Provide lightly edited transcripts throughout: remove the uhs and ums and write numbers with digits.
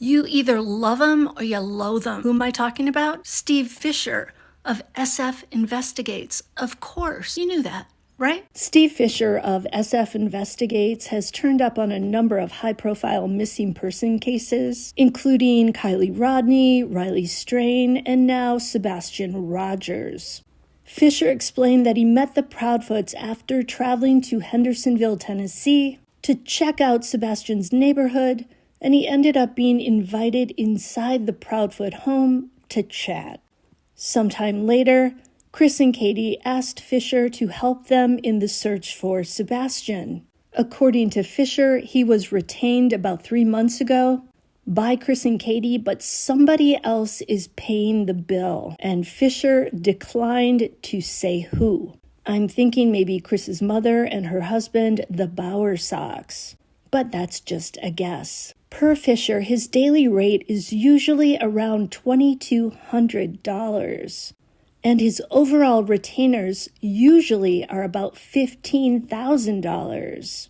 You either love him or you loathe him. Who am I talking about? Steve Fischer of SF Investigates. Of course, you knew that, right? Steve Fischer of SF Investigates has turned up on a number of high-profile missing person cases, including Kylie Rodney, Riley Strain, and now Sebastian Rogers. Fischer explained that he met the Proudfoots after traveling to Hendersonville, Tennessee, to check out Sebastian's neighborhood, and he ended up being invited inside the Proudfoot home to chat. Sometime later, Chris and Katie asked Fischer to help them in the search for Sebastian. According to Fischer, he was retained about 3 months ago by Chris and Katie, but somebody else is paying the bill, and Fischer declined to say who. I'm thinking maybe Chris's mother and her husband, the Bowersox, but that's just a guess. Per Fischer, his daily rate is usually around $2,200, and his overall retainers usually are about $15,000.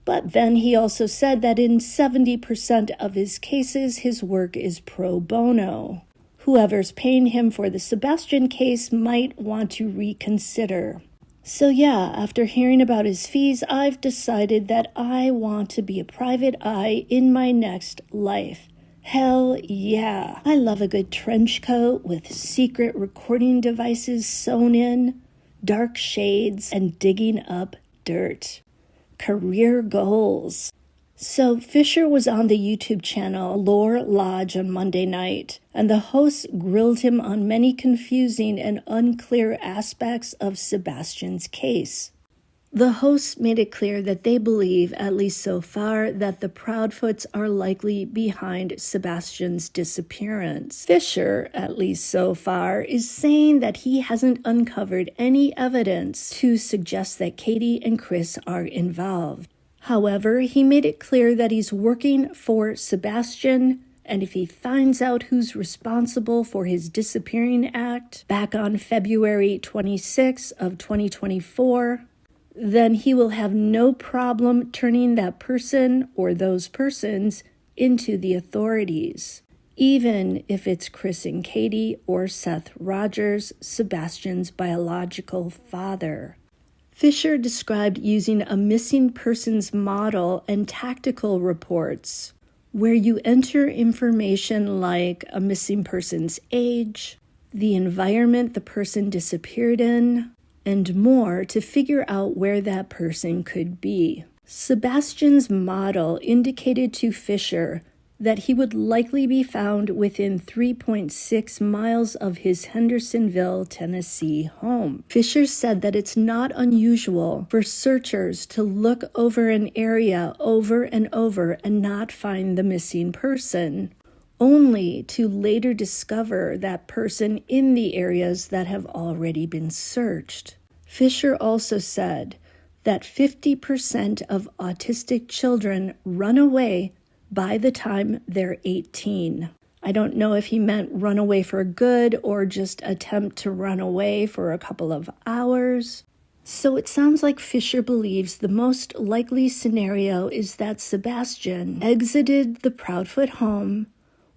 But then he also said that in 70% of his cases, his work is pro bono. Whoever's paying him for the Sebastian case might want to reconsider. So yeah, after hearing about his fees, I've decided that I want to be a private eye in my next life. Hell yeah. I love a good trench coat with secret recording devices sewn in, dark shades, and digging up dirt. Career goals. So Fischer was on the YouTube channel Lore Lodge on Monday night, and the hosts grilled him on many confusing and unclear aspects of Sebastian's case. The hosts made it clear that they believe, at least so far, that the Proudfoots are likely behind Sebastian's disappearance. Fischer, at least so far, is saying that he hasn't uncovered any evidence to suggest that Katie and Chris are involved. However, he made it clear that he's working for Sebastian, and if he finds out who's responsible for his disappearing act back on February 26 of 2024, then he will have no problem turning that person or those persons into the authorities, even if it's Chris and Katie or Seth Rogers, Sebastian's biological father. Fischer described using a missing persons model and tactical reports, where you enter information like a missing person's age, the environment the person disappeared in, and more to figure out where that person could be. Sebastian's model indicated to Fischer that he would likely be found within 3.6 miles of his Hendersonville, Tennessee home. Fischer said that it's not unusual for searchers to look over an area over and over and not find the missing person, only to later discover that person in the areas that have already been searched. Fischer also said that 50% of autistic children run away by the time they're 18. I don't know if he meant run away for good or just attempt to run away for a couple of hours. So it sounds like Fischer believes the most likely scenario is that Sebastian exited the Proudfoot home,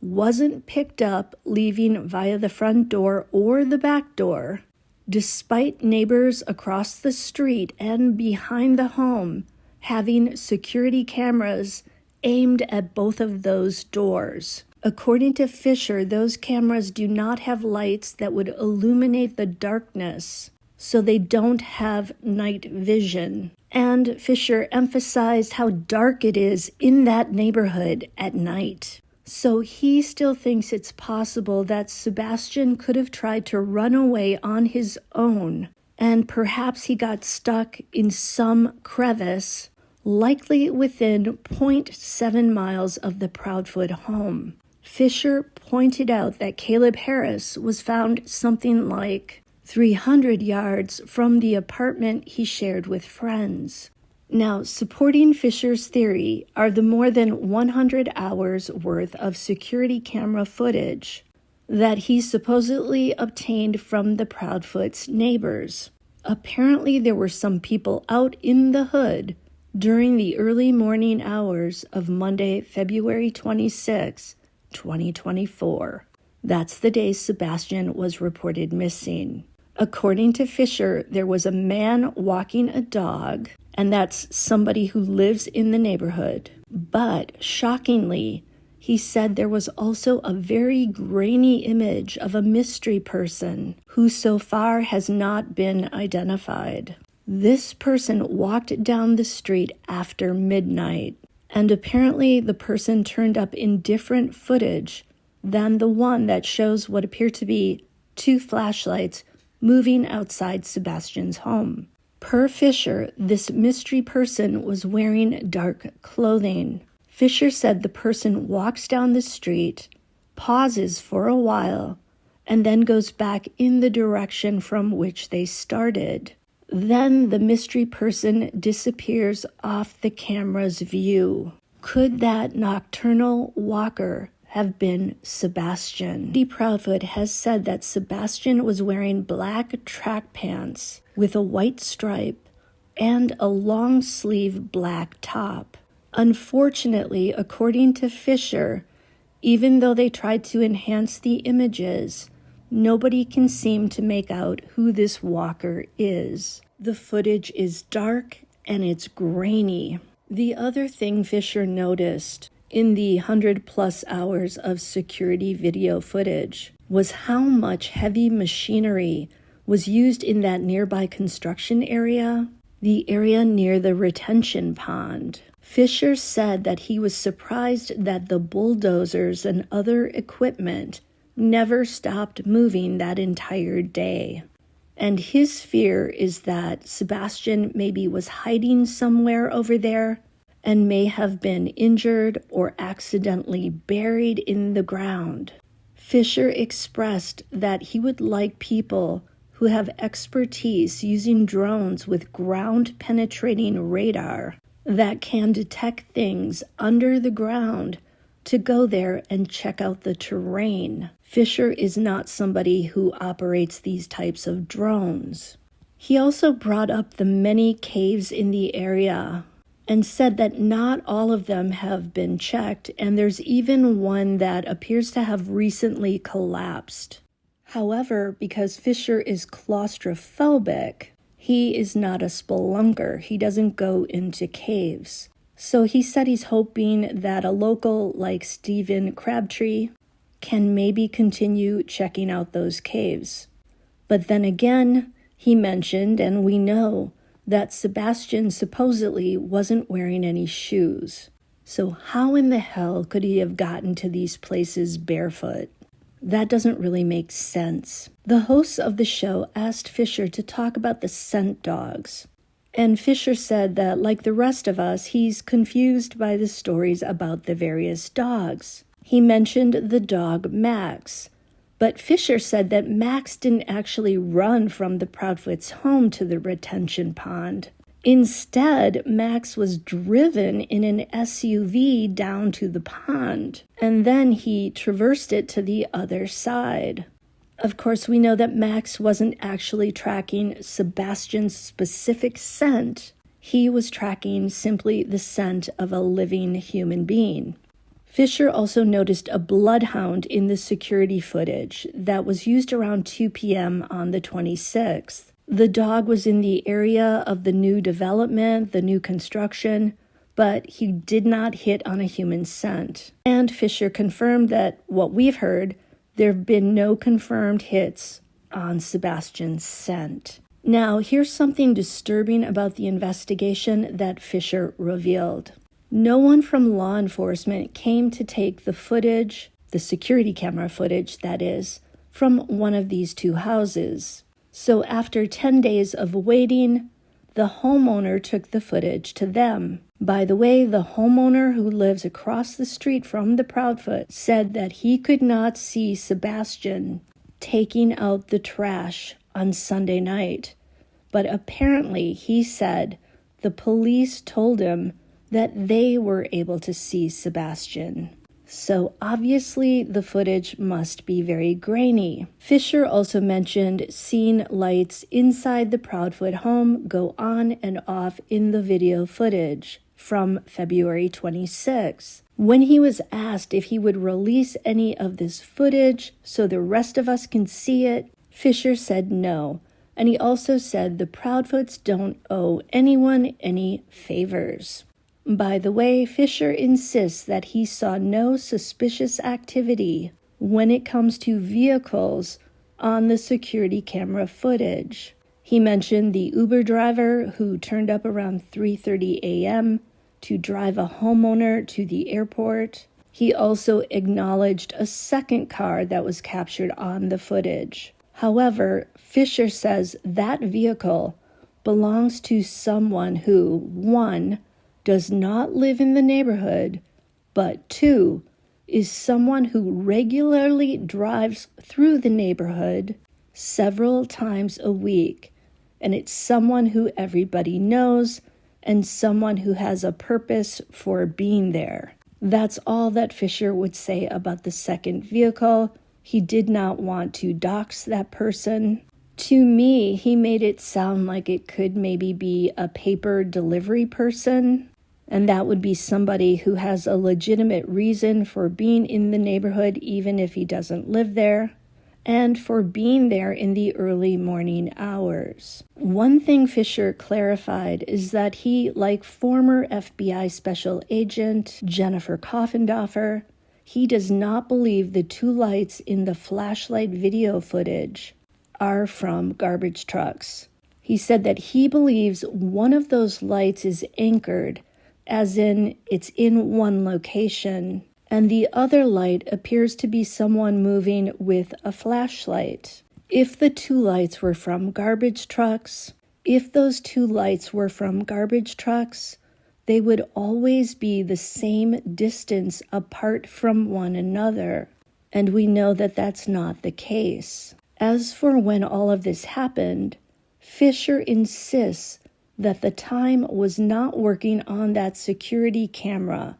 wasn't picked up leaving via the front door or the back door, despite neighbors across the street and behind the home having security cameras aimed at both of those doors. According to Fischer, those cameras do not have lights that would illuminate the darkness, so they don't have night vision. And Fischer emphasized how dark it is in that neighborhood at night. So he still thinks it's possible that Sebastian could have tried to run away on his own, and perhaps he got stuck in some crevice, likely within 0.7 miles of the Proudfoot home. Fischer pointed out that Caleb Harris was found something like 300 yards from the apartment he shared with friends. Now, supporting Fischer's theory are the more than 100 hours worth of security camera footage that he supposedly obtained from the Proudfoots' neighbors. Apparently, there were some people out in the hood during the early morning hours of Monday, February 26, 2024. That's the day Sebastian was reported missing. According to Fischer, there was a man walking a dog, and that's somebody who lives in the neighborhood. But shockingly, he said there was also a very grainy image of a mystery person who so far has not been identified. This person walked down the street after midnight, and apparently the person turned up in different footage than the one that shows what appear to be 2 flashlights moving outside Sebastian's home. Per Fischer, this mystery person was wearing dark clothing. Fischer said the person walks down the street, pauses for a while, and then goes back in the direction from which they started. Then the mystery person disappears off the camera's view. Could that nocturnal walker have been Sebastian? Katie Proudfoot has said that Sebastian was wearing black track pants with a white stripe and a long-sleeve black top. Unfortunately, according to Fischer, even though they tried to enhance the images, nobody can seem to make out who this walker is. The footage is dark and it's grainy. The other thing Fischer noticed in the 100+ hours of security video footage was how much heavy machinery was used in that nearby construction area, the area near the retention pond. Fischer said that he was surprised that the bulldozers and other equipment never stopped moving that entire day. And his fear is that Sebastian maybe was hiding somewhere over there and may have been injured or accidentally buried in the ground. Fischer expressed that he would like people who have expertise using drones with ground-penetrating radar that can detect things under the ground to go there and check out the terrain. Fischer is not somebody who operates these types of drones. He also brought up the many caves in the area and said that not all of them have been checked, and there's even one that appears to have recently collapsed. However, because Fischer is claustrophobic, he is not a spelunker. He doesn't go into caves. So he said he's hoping that a local like Stephen Crabtree can maybe continue checking out those caves. But then again, he mentioned, and we know, that Sebastian supposedly wasn't wearing any shoes. So how in the hell could he have gotten to these places barefoot? That doesn't really make sense. The hosts of the show asked Fischer to talk about the scent dogs. And Fischer said that, like the rest of us, he's confused by the stories about the various dogs. He mentioned the dog Max, but Fischer said that Max didn't actually run from the Proudfoots' home to the retention pond. Instead, Max was driven in an SUV down to the pond, and then he traversed it to the other side. Of course, we know that Max wasn't actually tracking Sebastian's specific scent. He was tracking simply the scent of a living human being. Fischer also noticed a bloodhound in the security footage that was used around 2 p.m. on the 26th. The dog was in the area of the new development, the new construction, but he did not hit on a human scent. And Fischer confirmed that what we've heard, there have been no confirmed hits on Sebastian's scent. Now, here's something disturbing about the investigation that Fischer revealed. No one from law enforcement came to take the footage, the security camera footage, that is, from one of these 2 houses. So after 10 days of waiting, the homeowner took the footage to them. By the way, the homeowner who lives across the street from the Proudfoot said that he could not see Sebastian taking out the trash on Sunday night. But apparently, he said, the police told him that they were able to see Sebastian. So obviously the footage must be very grainy. Fischer also mentioned seeing lights inside the Proudfoot home go on and off in the video footage. from February 26. When he was asked if he would release any of this footage so the rest of us can see it, Fischer said no. And he also said the Proudfoots don't owe anyone any favors. By the way, Fischer insists that he saw no suspicious activity when it comes to vehicles on the security camera footage. He mentioned the Uber driver who turned up around 3:30 a.m. to drive a homeowner to the airport. He also acknowledged a second car that was captured on the footage. However, Fischer says that vehicle belongs to someone who, 1, does not live in the neighborhood, but 2, is someone who regularly drives through the neighborhood several times a week, and it's someone who everybody knows and someone who has a purpose for being there. That's all that Fischer would say about the second vehicle. He did not want to dox that person. To me, he made it sound like it could maybe be a paper delivery person, and that would be somebody who has a legitimate reason for being in the neighborhood even if he doesn't live there, and for being there in the early morning hours. One thing Fischer clarified is that he, like former FBI Special Agent Jennifer Coffendorfer, he does not believe the 2 lights in the flashlight video footage are from garbage trucks. He said that he believes one of those lights is anchored, as in it's in one location, and the other light appears to be someone moving with a flashlight. If the 2 lights were from garbage trucks, they would always be the same distance apart from one another, and we know that that's not the case. As for when all of this happened, Fischer insists that the time was not working on that security camera,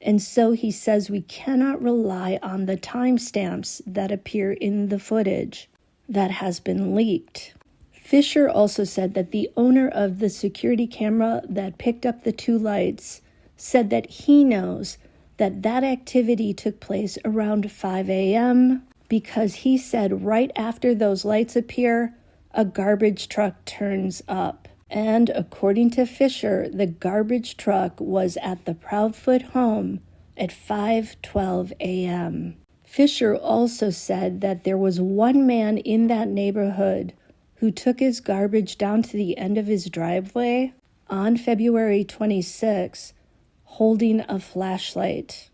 and so he says we cannot rely on the timestamps that appear in the footage that has been leaked. Fischer also said that the owner of the security camera that picked up the 2 lights said that he knows that that activity took place around 5 a.m. because he said right after those lights appear, a garbage truck turns up. And according to Fischer, the garbage truck was at the Proudfoot home at 5:12 a.m. Fischer also said that there was one man in that neighborhood who took his garbage down to the end of his driveway on February 26, holding a flashlight.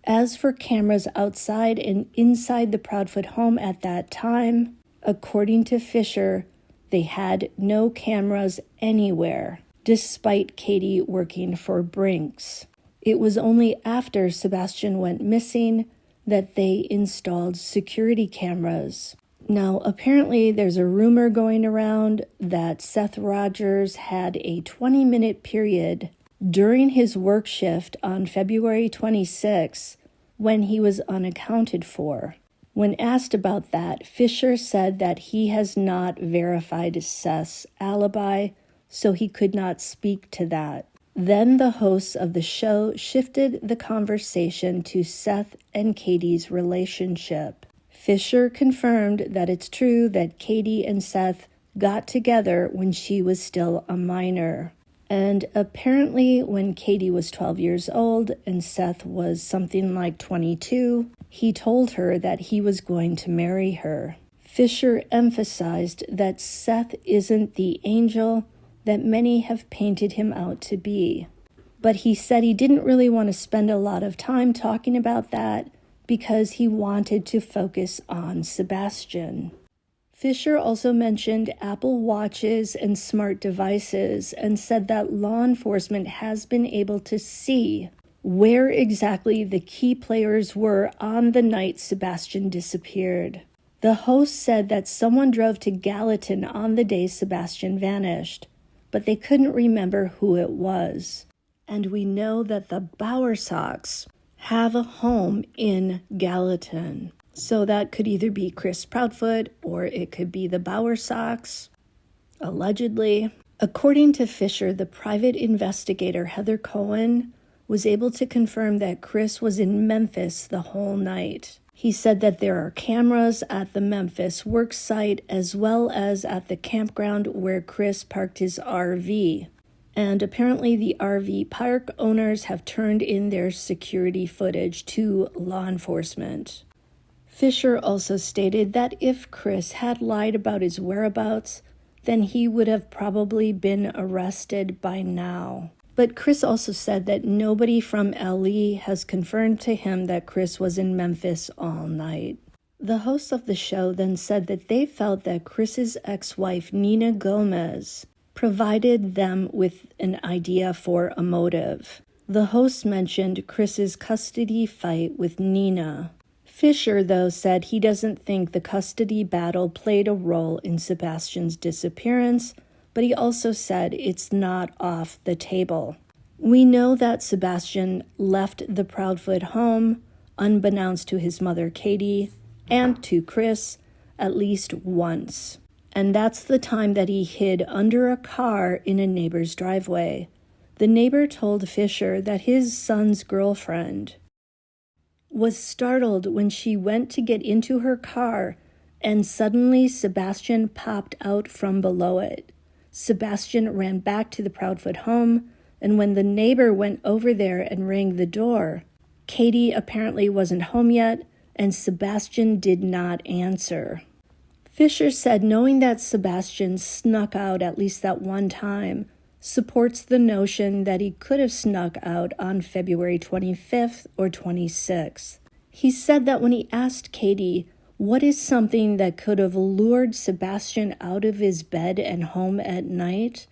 As for cameras outside and inside the Proudfoot home at that time, according to Fischer, they had no cameras anywhere, despite Katie working for Brinks. It was only after Sebastian went missing that they installed security cameras. Now, apparently there's a rumor going around that Seth Rogers had a 20-minute period during his work shift on February 26 when he was unaccounted for. When asked about that, Fischer said that he has not verified Seth's alibi, so he could not speak to that. Then the hosts of the show shifted the conversation to Seth and Katie's relationship. Fischer confirmed that it's true that Katie and Seth got together when she was still a minor. And apparently when Katie was 12 years old and Seth was something like 22, he told her that he was going to marry her. Fischer emphasized that Seth isn't the angel that many have painted him out to be. But he said he didn't really want to spend a lot of time talking about that because he wanted to focus on Sebastian. Fischer also mentioned Apple Watches and smart devices and said that law enforcement has been able to see where exactly the key players were on the night Sebastian disappeared. The host said that someone drove to Gallatin on the day Sebastian vanished, but they couldn't remember who it was. And we know that the Bowersocks have a home in Gallatin. So that could either be Chris Proudfoot or it could be the Bowersocks, allegedly. According to Fischer, the private investigator Heather Cohen was able to confirm that Chris was in Memphis the whole night. He said that there are cameras at the Memphis work site as well as at the campground where Chris parked his RV. And apparently the RV park owners have turned in their security footage to law enforcement. Fischer also stated that if Chris had lied about his whereabouts, then he would have probably been arrested by now. But Chris also said that nobody from LE has confirmed to him that Chris was in Memphis all night. The host of the show then said that they felt that Chris's ex-wife, Nina Gomez, provided them with an idea for a motive. The host mentioned Chris's custody fight with Nina. Fischer, though, said he doesn't think the custody battle played a role in Sebastian's disappearance, but he also said it's not off the table. We know that Sebastian left the Proudfoot home, unbeknownst to his mother Katie and to Chris, at least once. And that's the time that he hid under a car in a neighbor's driveway. The neighbor told Fischer that his son's girlfriend was startled when she went to get into her car and suddenly Sebastian popped out from below it. Sebastian ran back to the Proudfoot home, and when the neighbor went over there and rang the door, Katie apparently wasn't home yet, and Sebastian did not answer. Fischer said knowing that Sebastian snuck out at least that one time supports the notion that he could have snuck out on February 25th or 26th. He said that when he asked Katie, what is something that could have lured Sebastian out of his bed and home at night,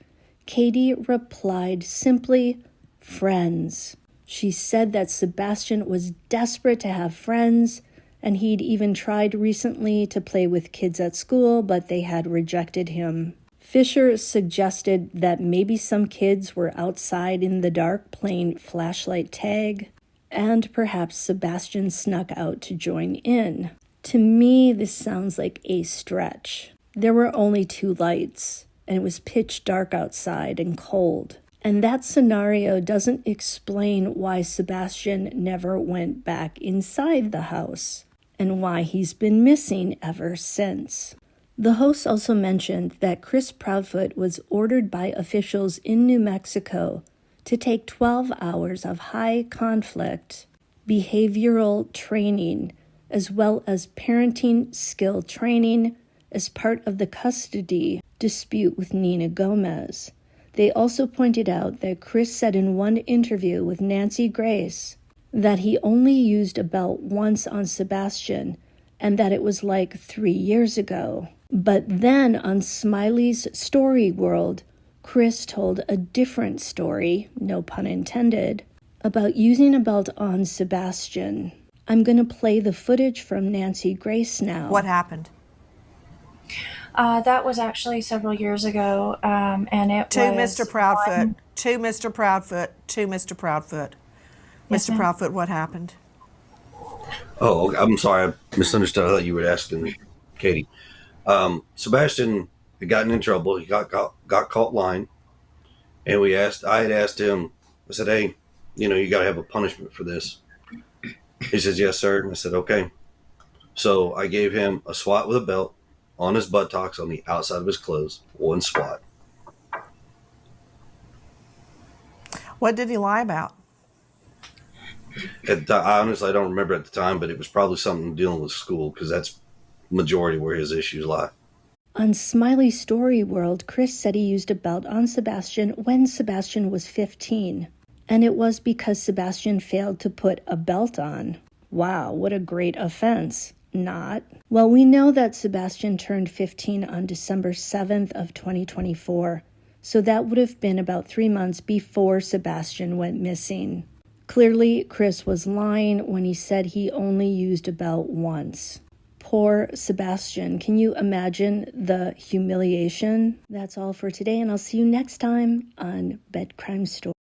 Katie replied simply, friends. She said that Sebastian was desperate to have friends, and he'd even tried recently to play with kids at school, but they had rejected him. Fischer suggested that maybe some kids were outside in the dark playing flashlight tag, and perhaps Sebastian snuck out to join in. To me, this sounds like a stretch. There were only 2 lights, and it was pitch dark outside and cold. And that scenario doesn't explain why Sebastian never went back inside the house, and why he's been missing ever since. The host also mentioned that Chris Proudfoot was ordered by officials in New Mexico to take 12 hours of high-conflict behavioral training as well as parenting skill training as part of the custody dispute with Nina Gomez. They also pointed out that Chris said in one interview with Nancy Grace that he only used a belt once on Sebastian and that it was like 3 years ago. But then on Smiley's Story World, Chris told a different story, no pun intended, about using a belt on Sebastian. I'm going to play the footage from Nancy Grace now. What happened? That was actually several years ago, and it To was Mr. Proudfoot. To Mr. Proudfoot. To Mr. Proudfoot. Yes, Mr. ma'am. Proudfoot, what happened? Oh, I'm sorry. I misunderstood. I thought you were asking Katie. Sebastian had gotten in trouble. He got caught lying. And I had asked him, I said, hey, you got to have a punishment for this. He says, yes, sir. I said, okay. So I gave him a swat with a belt on his buttocks on the outside of his clothes. One swat. What did he lie about? Honestly, I don't remember at the time, but it was probably something dealing with school because that's majority where his issues lie. On Smiley Story World, Chris said he used a belt on Sebastian when Sebastian was 15. And it was because Sebastian failed to put a belt on. Wow, what a great offense. Not. Well, we know that Sebastian turned 15 on December 7th of 2024. So that would have been about 3 months before Sebastian went missing. Clearly, Chris was lying when he said he only used a belt once. Poor Sebastian. Can you imagine the humiliation? That's all for today, and I'll see you next time on Bed Crime Story.